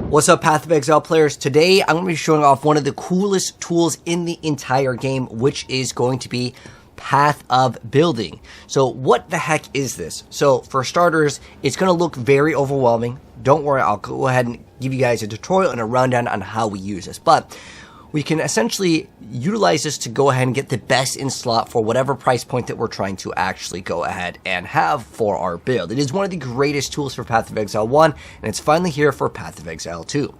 What's up, Path of Exile players? Today I'm going to be showing off one of the coolest tools in the entire game, which is going to be Path of Building. So what the heck is this? So for starters, it's going to look very overwhelming. Don't worry, I'll go ahead and give you guys a tutorial and a rundown on how we use this. But we can essentially utilize this to go ahead and get the best in slot for whatever price point that we're trying to actually go ahead and have for our build. It is one of the greatest tools for Path of Exile 1, and it's finally here for Path of Exile 2.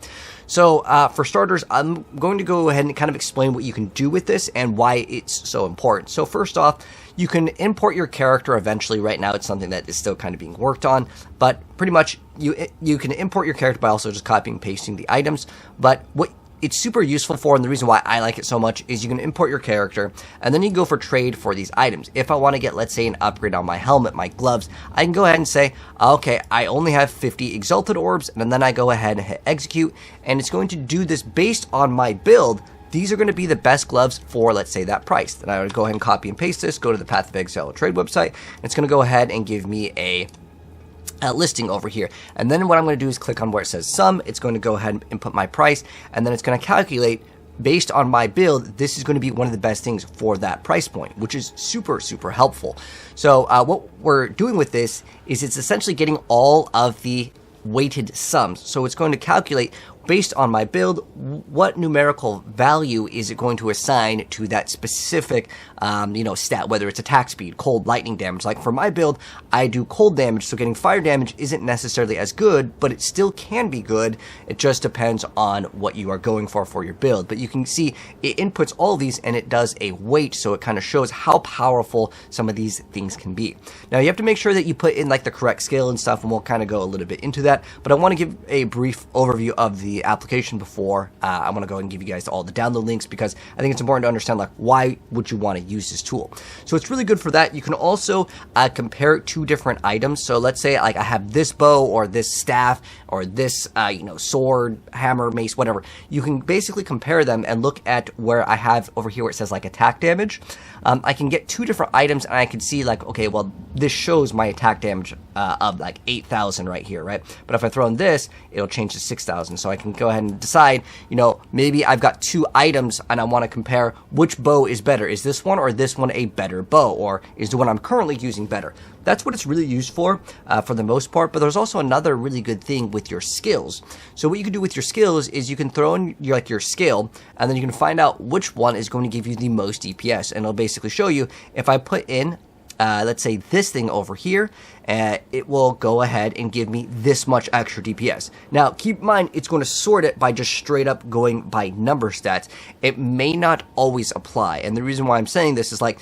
So for starters, I'm going to go ahead and kind of explain what you can do with this and why it's so important. So first off, you can import your character eventually. Right now it's something that is still kind of being worked on, but pretty much you can import your character by also just copying and pasting the items. But what it's super useful for, and the reason why I like it so much, is you can import your character, and then you can go for trade for these items. If I want to get, let's say, an upgrade on my helmet, my gloves, I can go ahead and say, okay, I only have 50 exalted orbs, and then I go ahead and hit execute, and it's going to do this based on my build. These are going to be the best gloves for, let's say, that price. Then I would go ahead and copy and paste this, go to the Path of Exile trade website, and it's going to go ahead and give me a listing over here. And then what I'm going to do is click on where it says sum. It's going to go ahead and input my price, and then it's going to calculate based on my build. This is going to be one of the best things for that price point, which is super helpful. So what we're doing with this is it's essentially getting all of the weighted sums. So it's going to calculate based on my build, what numerical value is it going to assign to that specific, stat, whether it's attack speed, cold, lightning damage. Like for my build, I do cold damage, so getting fire damage isn't necessarily as good, but it still can be good. It just depends on what you are going for your build. But you can see it inputs all of these, and it does a weight, so it kind of shows how powerful some of these things can be. Now, you have to make sure that you put in like the correct scale and stuff, and we'll kind of go a little bit into that. But I want to give a brief overview of the application before I want to go and give you guys all the download links, because I think it's important to understand like why would you want to use this tool. So it's really good for that. You can also compare two different items. So let's say like I have this bow or this staff or this sword, hammer, mace, whatever. You can basically compare them and look at where I have over here where it says like attack damage. I can get two different items, and I can see like, okay, well, this shows my attack damage of like 8,000 right here, right? But if I throw in this, it'll change to 6,000. So I can go ahead and decide, maybe I've got two items and I want to compare which bow is better. Is this one or this one a better bow? Or is the one I'm currently using better? That's what it's really used for the most part. But there's also another really good thing with your skills. So what you can do with your skills is you can throw in your skill, and then you can find out which one is going to give you the most DPS. And it'll basically show you if I put in let's say this thing over here, it will go ahead and give me this much extra DPS. Now, keep in mind, it's going to sort it by just straight up going by number stats. It may not always apply, and the reason why I'm saying this is like,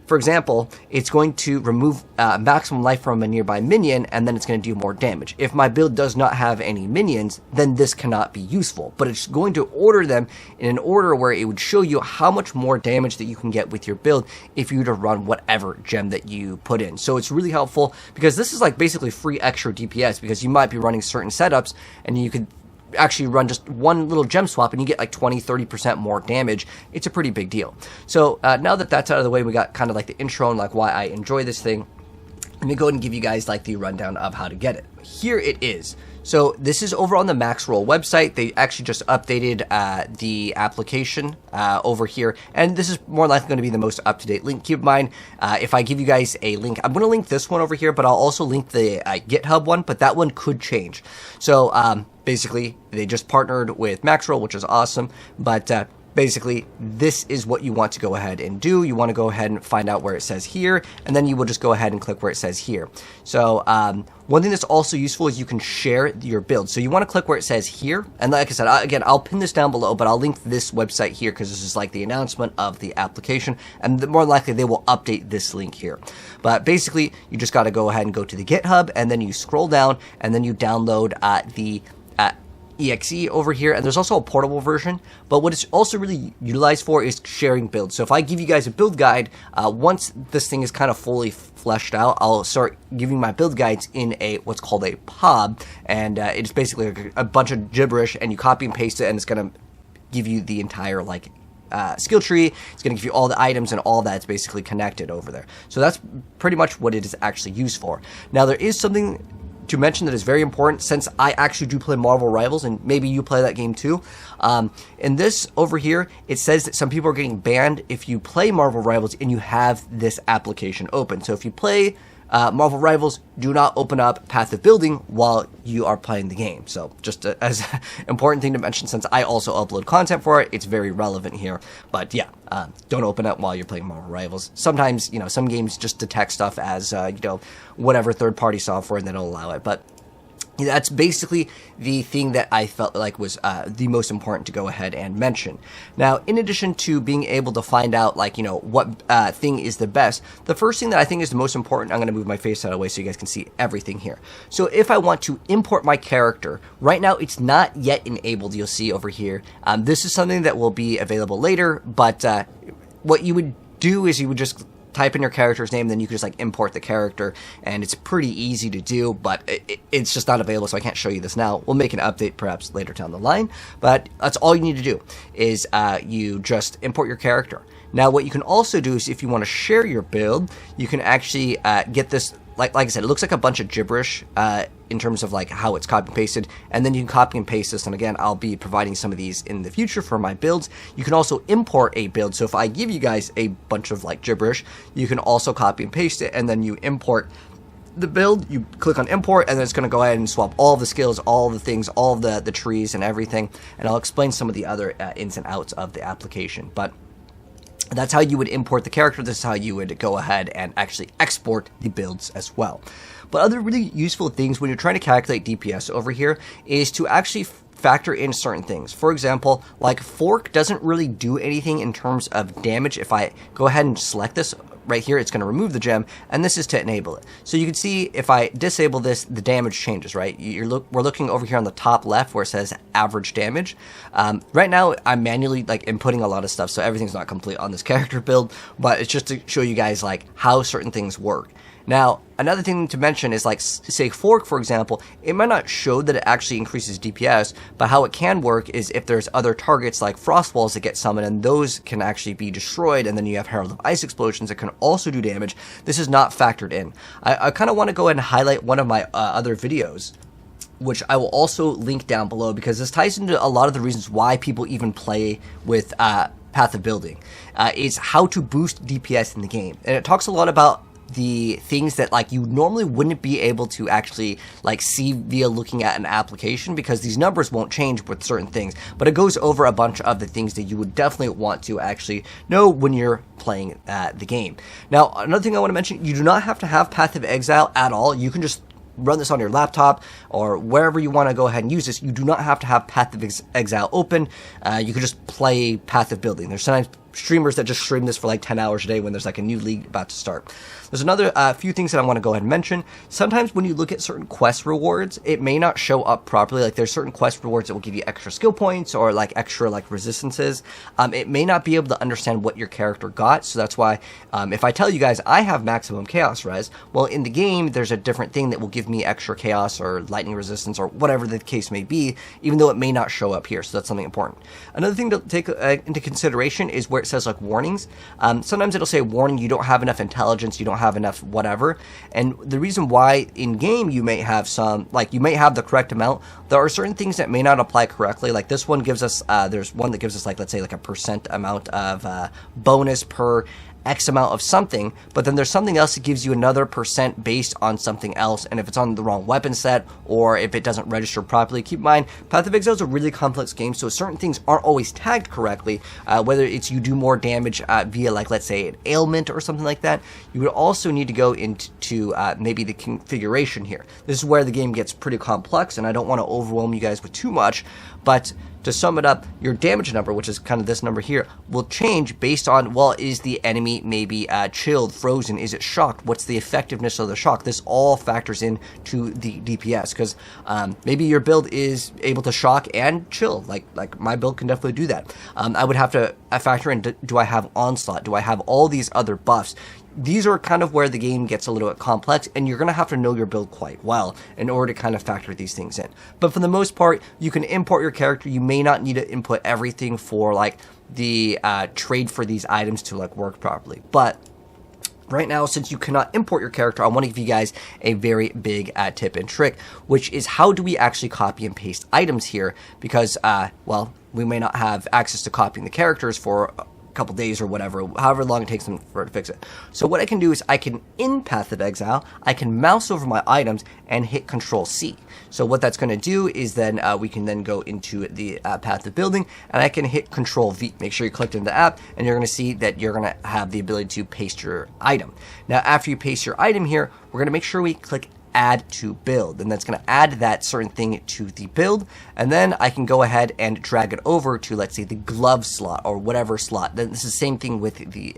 for example, it's going to remove maximum life from a nearby minion, and then it's going to do more damage. If my build does not have any minions, then this cannot be useful. But it's going to order them in an order where it would show you how much more damage that you can get with your build if you were to run whatever gem that you put in. So it's really helpful, because this is like basically free extra DPS, because you might be running certain setups, and you could actually run just one little gem swap and you get like 20-30% more damage. It's a pretty big deal. So now that that's out of the way, we got kind of like the intro and like why I enjoy this thing. Let me go ahead and give you guys like the rundown of how to get it. Here it is. So this is over on the Maxroll website. They actually just updated the application over here, and this is more likely going to be the most up-to-date link. Keep in mind, if I give you guys a link, I'm going to link this one over here, but I'll also link the GitHub one, but that one could change. So basically, they just partnered with Maxroll, which is awesome, but basically, this is what you want to go ahead and do. You want to go ahead and find out where it says here, and then you will just go ahead and click where it says here. So one thing that's also useful is you can share your build. So you want to click where it says here, and like I said, again, I'll pin this down below, but I'll link this website here because this is like the announcement of the application, and more likely they will update this link here. But basically, you just got to go ahead and go to the GitHub, and then you scroll down, and then you download the exe over here, and there's also a portable version, but what it's also really utilized for is sharing builds. So if I give you guys a build guide, once this thing is kind of fully fleshed out, I'll start giving my build guides in what's called a pod, and it's basically a bunch of gibberish, and you copy and paste it, and it's going to give you the entire like skill tree. It's going to give you all the items and all that's basically connected over there. So that's pretty much what it is actually used for. Now there is something to mention that is very important, since I actually do play Marvel Rivals, and maybe you play that game too. In this over here, it says that some people are getting banned if you play Marvel Rivals and you have this application open. So if you play Marvel Rivals, do not open up Path of Building while you are playing the game. So just as an important thing to mention, since I also upload content for it, it's very relevant here. But yeah, don't open it while you're playing Marvel Rivals. Sometimes, some games just detect stuff as, whatever third-party software, and they don't allow it. But that's basically the thing that I felt like was the most important to go ahead and mention. Now, in addition to being able to find out, what thing is the best, the first thing that I think is the most important, I'm going to move my face out of the way so you guys can see everything here. So if I want to import my character, right now it's not yet enabled, you'll see over here. This is something that will be available later, but what you would do is you would just type in your character's name, then you can just import the character, and it's pretty easy to do, but it's just not available, so I can't show you this now. We'll make an update perhaps later down the line, but that's all you need to do is you just import your character. Now what you can also do is, if you want to share your build, you can actually get this, like I said, it looks like a bunch of gibberish in terms of how it's copy and pasted, and then you can copy and paste this, and again, I'll be providing some of these in the future for my builds. You can also import a build, so if I give you guys a bunch of gibberish, you can also copy and paste it, and then you import the build, you click on import, and then it's going to go ahead and swap all the skills, all the things, all the trees and everything, and I'll explain some of the other ins and outs of the application. But that's how you would import the character. This is how you would go ahead and actually export the builds as well. But other really useful things when you're trying to calculate DPS over here is to actually factor in certain things. For example, Fork doesn't really do anything in terms of damage. If I go ahead and select this right here, it's going to remove the gem, and this is to enable it. So you can see if I disable this, the damage changes, right? We're looking over here on the top left where it says average damage. Right now, I'm manually inputting a lot of stuff, so everything's not complete on this character build, but it's just to show you guys how certain things work. Now, another thing to mention is say Fork, for example, it might not show that it actually increases DPS, but how it can work is if there's other targets like Frost Walls that get summoned, and those can actually be destroyed, and then you have Herald of Ice Explosions that can also do damage. This is not factored in. I kind of want to go ahead and highlight one of my other videos, which I will also link down below, because this ties into a lot of the reasons why people even play with Path of Building, is how to boost DPS in the game. And it talks a lot about the things that you normally wouldn't be able to actually see via looking at an application, because these numbers won't change with certain things, but it goes over a bunch of the things that you would definitely want to actually know when you're playing the game. Now, another thing I want to mention, you do not have to have Path of Exile at all. You can just run this on your laptop or wherever you want to go ahead and use this. You do not have to have Path of Exile open. You can just play Path of Building. There's sometimes streamers that just stream this for 10 hours a day when there's a new league about to start. There's another few things that I want to go ahead and mention. Sometimes when you look at certain quest rewards, it may not show up properly. There's certain quest rewards that will give you extra skill points or extra resistances. It may not be able to understand what your character got, so that's why if I tell you guys I have maximum chaos res, well, in the game there's a different thing that will give me extra chaos or lightning resistance or whatever the case may be, even though it may not show up here. So that's something important. Another thing to take into consideration is where it says warnings. Sometimes it'll say, warning, you don't have enough intelligence, you don't have enough whatever, and the reason why in game you may have some, you may have the correct amount, there are certain things that may not apply correctly. This one gives us, there's one that gives us let's say a percent amount of bonus per X amount of something, but then there's something else that gives you another percent based on something else, and if it's on the wrong weapon set or if it doesn't register properly, keep in mind Path of Exile is a really complex game, so certain things aren't always tagged correctly, whether it's you do more damage via let's say an ailment or something like that. You would also need to go into maybe the configuration here. This is where the game gets pretty complex, and I don't want to overwhelm you guys with too much, but to sum it up, your damage number, which is kind of this number here, will change based on, well, is the enemy maybe chilled, frozen, is it shocked, what's the effectiveness of the shock? This all factors in to the DPS, because maybe your build is able to shock and chill, like my build can definitely do that. I would have to factor in, do I have Onslaught, do I have all these other buffs? These are kind of where the game gets a little bit complex, and you're going to have to know your build quite well in order to kind of factor these things in. But for the most part, you can import your character. You may not need to input everything for the trade for these items to work properly. But Right now, since you cannot import your character, I want to give you guys a very big tip and trick, which is how do we actually copy and paste items here? Because, well, we may not have access to copying the characters for a couple days or whatever, however long it takes them to fix it. So what I can do is I can, in Path of Exile, I can mouse over my items and hit Control C. So what that's going to do is then we can then go into the Path of Building, and I can hit Control V. Make sure you clicked in the app, and you're going to see that you're going to have the ability to paste your item. Now, after you paste your item here, we're going to make sure we click Add to Build, and that's going to add that certain thing to the build, and then I can go ahead and drag it over to, let's say, the glove slot or whatever slot. Then this is the same thing with the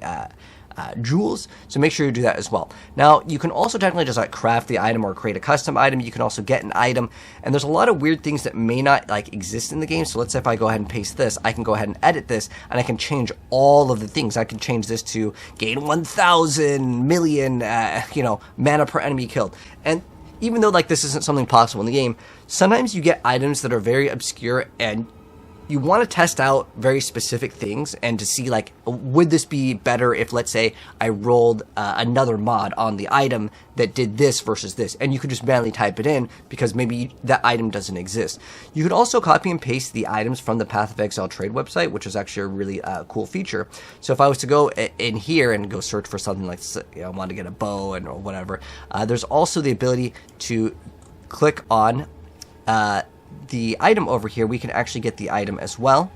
jewels, so make sure you do that as well. Now, you can also technically just like craft the item or create a custom item. You can also get an item, and there's a lot of weird things that may not like exist in the game. So let's say if I go ahead and paste this, I can go ahead and edit this, and I can change all of the things. I can change this to gain 1,000 million, mana per enemy killed. And even though like this isn't something possible in the game, sometimes you get items that are very obscure, and you want to test out very specific things and to see like, would this be better if, let's say, I rolled another mod on the item that did this versus this, and you could just manually type it in because maybe that item doesn't exist. You could also copy and paste the items from the Path of Exile trade website, which is actually a really cool feature. So if I was to go in here and go search for something like, I want to get a bow and or whatever, there's also the ability to click on the item over here. We can actually get the item as well.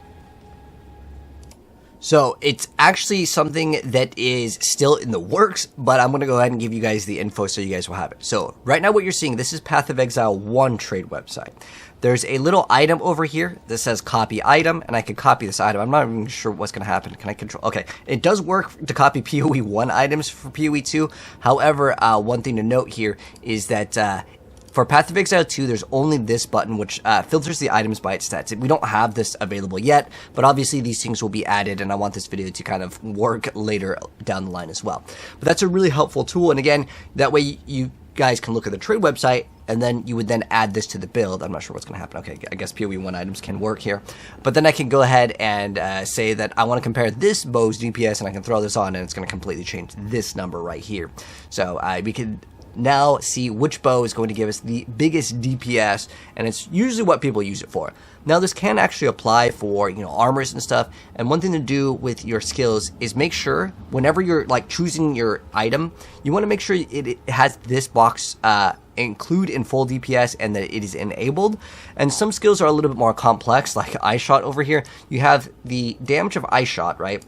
So it's actually something that is still in the works, but I'm going to go ahead and give you guys the info so you guys will have it. So right now what you're seeing, this is Path of Exile 1 trade website. There's a little item over here that says copy item, and I can copy this item. I'm not even sure what's going to happen. Can I control? Okay, it does work to copy PoE 1 items for PoE 2. However, one thing to note here is that for Path of Exile 2, there's only this button, which filters the items by its stats. We don't have this available yet, but obviously these things will be added, and I want this video to kind of work later down the line as well. But that's a really helpful tool, and again, that way you guys can look at the trade website, and then you would then add this to the build. I'm not sure what's going to happen. Okay, I guess PoE 1 items can work here. But then I can go ahead and say that I want to compare this bow's DPS, and I can throw this on, and it's going to completely change this number right here. So we can now see which bow is going to give us the biggest DPS, and it's usually what people use it for. Now this can actually apply for, armors and stuff, and one thing to do with your skills is make sure whenever you're like choosing your item, you want to make sure it has this box include in full DPS and that it is enabled. And some skills are a little bit more complex, like Eye Shot over here. You have the damage of Eye Shot, right?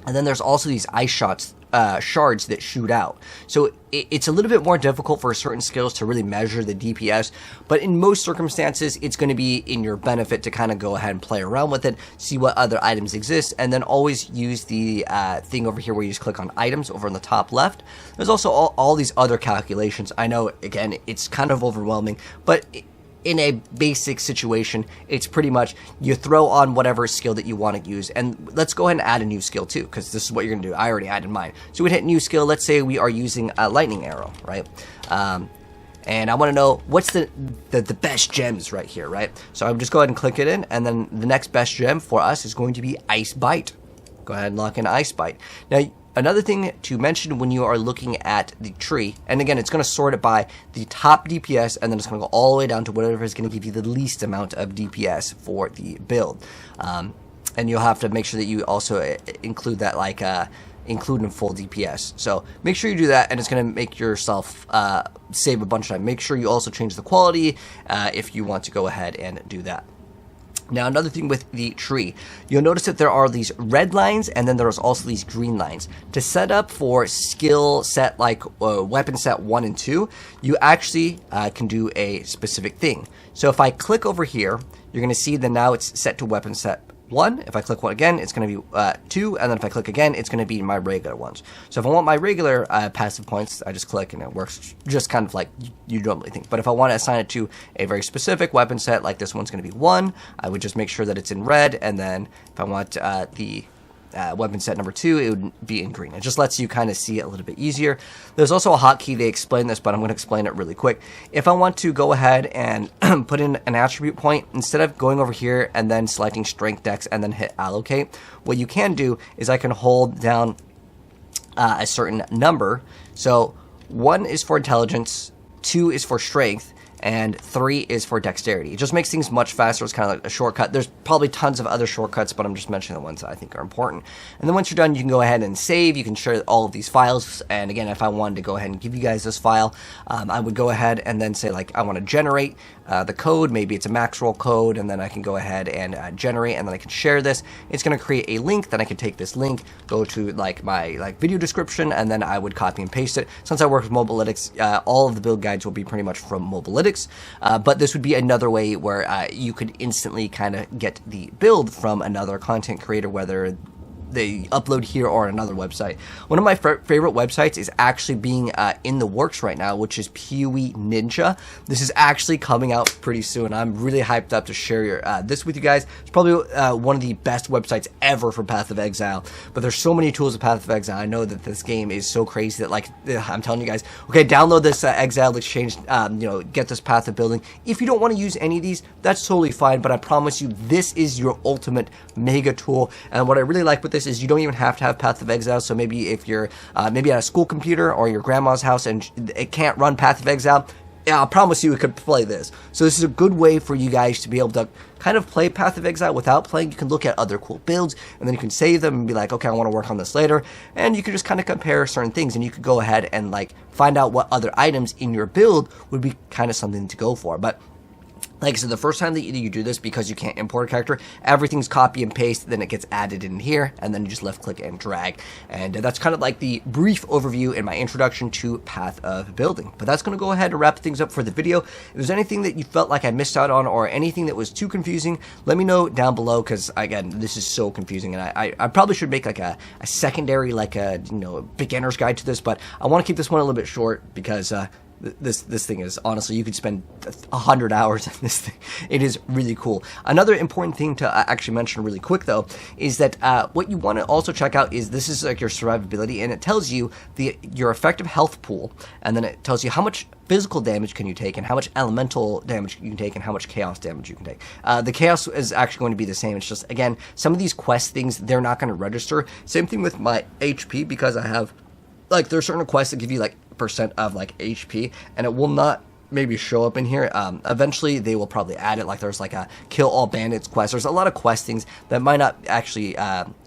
And then there's also these Eye Shots shards that shoot out. So it's a little bit more difficult for certain skills to really measure the DPS, but in most circumstances, it's going to be in your benefit to kind of go ahead and play around with it, see what other items exist, and then always use the thing over here where you just click on items over on the top left. There's also all these other calculations. I know, again, it's kind of overwhelming, but in a basic situation, it's pretty much you throw on whatever skill that you want to use. And let's go ahead and add a new skill too, because this is what you're going to do. I already added mine. So we'd hit new skill. Let's say we are using a lightning arrow, right? And I want to know what's the best gems right here, right? So I'm just go ahead and click it in, and then the next best gem for us is going to be Ice Bite. Go ahead and lock in Ice Bite. Now, another thing to mention when you are looking at the tree, and again, it's going to sort it by the top DPS, and then it's going to go all the way down to whatever is going to give you the least amount of DPS for the build. And you'll have to make sure that you also include that, like, include in full DPS. So make sure you do that, and it's going to make yourself save a bunch of time. Make sure you also change the quality if you want to go ahead and do that. Now, another thing with the tree, you'll notice that there are these red lines, and then there's also these green lines. To set up for skill set like weapon set 1 and 2, you actually can do a specific thing. So if I click over here, you're going to see that now it's set to weapon set 1. If I click one again, it's going to be 2, and then if I click again, it's going to be my regular ones. So if I want my regular passive points, I just click and it works just kind of like you normally think. But if I want to assign it to a very specific weapon set, like this one's going to be 1, I would just make sure that it's in red, and then if I want the weapon set number 2, it would be in green. It just lets you kind of see it a little bit easier. There's also a hotkey, they explain this, but I'm going to explain it really quick. If I want to go ahead and put in an attribute point, instead of going over here and then selecting strength dex and then hit allocate, what you can do is I can hold down a certain number. So 1 is for intelligence, 2 is for strength, and 3 is for dexterity. It just makes things much faster. It's kind of like a shortcut. There's probably tons of other shortcuts, but I'm just mentioning the ones that I think are important. And then once you're done, you can go ahead and save. You can share all of these files. And again, if I wanted to go ahead and give you guys this file, I would go ahead and then say, like, I want to generate the code. Maybe it's a max roll code, and then I can go ahead and generate, and then I can share this. It's going to create a link. Then I can take this link, go to like my video description, and then I would copy and paste it. Since I work with Mobalytics, all of the build guides will be pretty much from Mobalytics. But this would be another way where you could instantly kind of get the build from another content creator, whether they upload here or another website. One of my favorite websites is actually being in the works right now, which is Pewee Ninja. This is actually coming out pretty soon. I'm really hyped up to share this with you guys. It's probably one of the best websites ever for Path of Exile, but there's so many tools of Path of Exile. I know that this game is so crazy that, like, I'm telling you guys, okay, download this Exile Exchange, get this Path of Building. If you don't want to use any of these, that's totally fine, but I promise you, this is your ultimate mega tool. And what I really like with this is you don't even have to have Path of Exile. So maybe if you're maybe at a school computer or your grandma's house and it can't run Path of Exile, yeah, I promise you it could play this. So this is a good way for you guys to be able to kind of play Path of Exile without playing. You can look at other cool builds, and then you can save them and be like, okay, I want to work on this later. And you can just kind of compare certain things, and you could go ahead and like find out what other items in your build would be kind of something to go for. But like I said, the first time that you do this, because you can't import a character, everything's copy and paste, then it gets added in here, and then you just left click and drag. And that's kind of like the brief overview in my introduction to Path of Building. But that's going to go ahead and wrap things up for the video. If there's anything that you felt like I missed out on or anything that was too confusing, let me know down below, because again, this is so confusing, and I probably should make like a secondary, like a beginner's guide to this, but I want to keep this one a little bit short because this thing is, honestly, you could spend 100 hours on this thing. It is really cool. Another important thing to actually mention really quick, though, is that what you want to also check out is this is like your survivability, and it tells you your effective health pool, and then it tells you how much physical damage can you take, and how much elemental damage you can take, and how much chaos damage you can take. The chaos is actually going to be the same. It's just, again, some of these quest things, they're not going to register. Same thing with my HP, because I have, like, there are certain quests that give you like percent of like HP, and it will not maybe show up in here. Eventually they will probably add it. Like there's like a kill all bandits quest. There's a lot of quest things that might not actually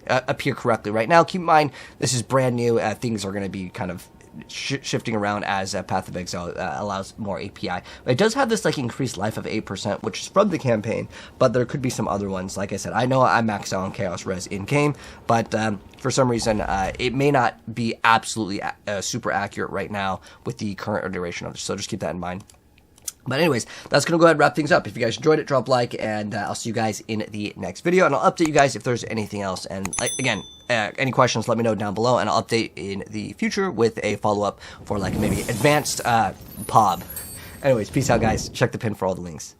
appear correctly right now. Keep in mind, this is brand new. Things are going to be kind of shifting around as Path of Exile allows more API. But it does have this like increased life of 8%, which is from the campaign, but there could be some other ones. Like I said, I know I maxed out on Chaos Res in game, but for some reason it may not be absolutely super accurate right now with the current duration of it, so just keep that in mind. But anyways, that's going to go ahead and wrap things up. If you guys enjoyed it, drop a like, and I'll see you guys in the next video. And I'll update you guys if there's anything else. And again, any questions, let me know down below, and I'll update in the future with a follow-up for like maybe advanced POB. Anyways, peace out, guys. Check the pin for all the links.